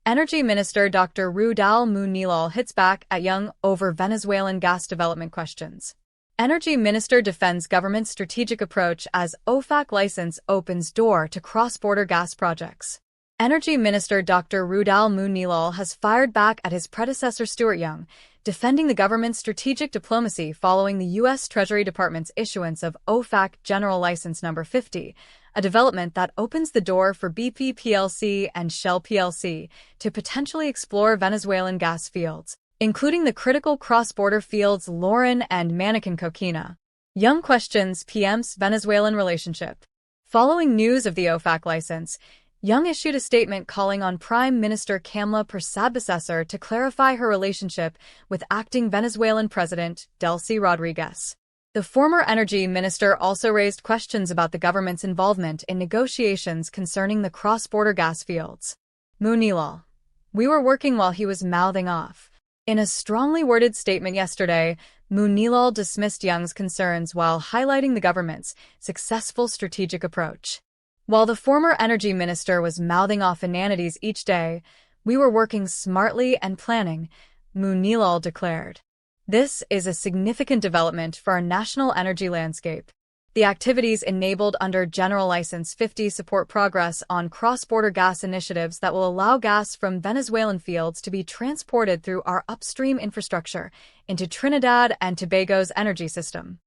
Energy Minister Dr. Roodal Moonilal hits back at Young over Venezuelan gas development questions. Energy Minister defends government's strategic approach as OFAC license opens door to cross-border gas projects. Energy Minister Dr. Roodal Moonilal has fired back at his predecessor Stuart Young, defending the government's strategic diplomacy following the U.S. Treasury Department's issuance of OFAC General License No. 50, a development that opens the door for BP plc and Shell plc to potentially explore Venezuelan gas fields, including the critical cross-border fields Lauren and Mannequin Coquina. Young questions PM's Venezuelan relationship. Following news of the OFAC license, Young issued a statement calling on Prime Minister Kamla Persad-Becesar to clarify her relationship with acting Venezuelan President Delcy Rodriguez. The former energy minister also raised questions about the government's involvement in negotiations concerning the cross-border gas fields. Moonilal. We were working while he was mouthing off. In a strongly worded statement yesterday, Moonilal dismissed Young's concerns while highlighting the government's successful strategic approach. While the former energy minister was mouthing off inanities each day, we were working smartly and planning, Moonilal declared. This is a significant development for our national energy landscape. The activities enabled under General License 50 support progress on cross-border gas initiatives that will allow gas from Venezuelan fields to be transported through our upstream infrastructure into Trinidad and Tobago's energy system.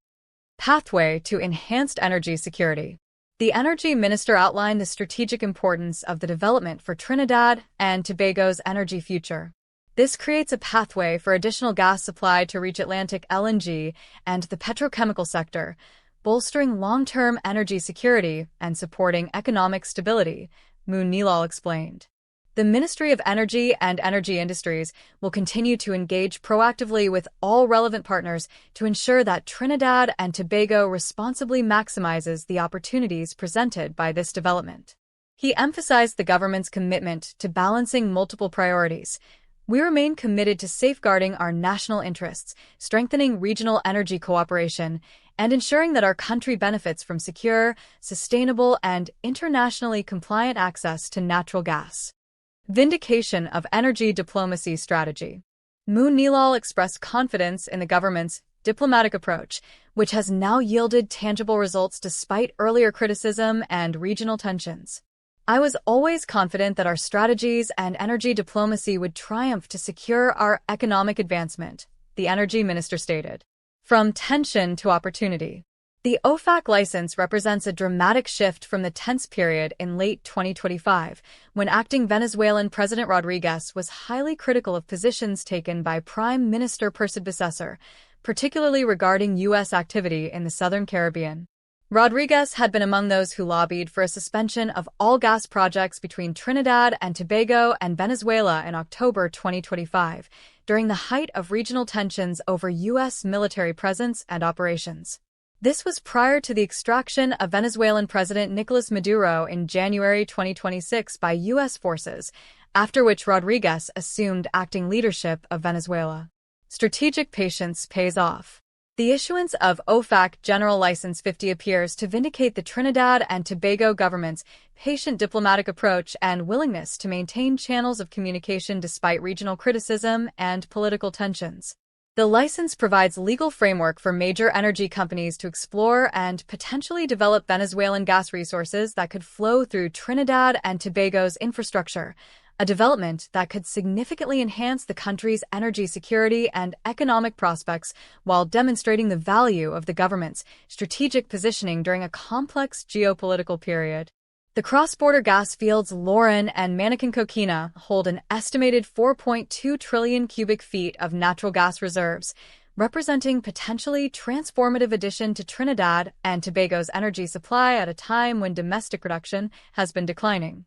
Pathway to enhanced energy security. The energy minister outlined the strategic importance of the development for Trinidad and Tobago's energy future. This creates a pathway for additional gas supply to reach Atlantic LNG and the petrochemical sector, bolstering long-term energy security and supporting economic stability, Moonilal explained. The Ministry of Energy and Energy Industries will continue to engage proactively with all relevant partners to ensure that Trinidad and Tobago responsibly maximizes the opportunities presented by this development. He emphasized the government's commitment to balancing multiple priorities. We remain committed to safeguarding our national interests, strengthening regional energy cooperation, and ensuring that our country benefits from secure, sustainable, and internationally compliant access to natural gas. Vindication of energy diplomacy strategy. Moonilal expressed confidence in the government's diplomatic approach, which has now yielded tangible results despite earlier criticism and regional tensions. I was always confident that our strategies and energy diplomacy would triumph to secure our economic advancement, the energy minister stated. From tension to opportunity. The OFAC license represents a dramatic shift from the tense period in late 2025, when acting Venezuelan President Rodriguez was highly critical of positions taken by Prime Minister Persad-Becesar, particularly regarding U.S. activity in the Southern Caribbean. Rodriguez had been among those who lobbied for a suspension of all gas projects between Trinidad and Tobago and Venezuela in October 2025, during the height of regional tensions over U.S. military presence and operations. This was prior to the extraction of Venezuelan President Nicolas Maduro in January 2026 by U.S. forces, after which Rodriguez assumed acting leadership of Venezuela. Strategic patience pays off. The issuance of OFAC General License 50 appears to vindicate the Trinidad and Tobago government's patient diplomatic approach and willingness to maintain channels of communication despite regional criticism and political tensions. The license provides legal framework for major energy companies to explore and potentially develop Venezuelan gas resources that could flow through Trinidad and Tobago's infrastructure, a development that could significantly enhance the country's energy security and economic prospects while demonstrating the value of the government's strategic positioning during a complex geopolitical period. The cross-border gas fields Lauren and Mannequin Coquina hold an estimated 4.2 trillion cubic feet of natural gas reserves, representing potentially transformative addition to Trinidad and Tobago's energy supply at a time when domestic production has been declining.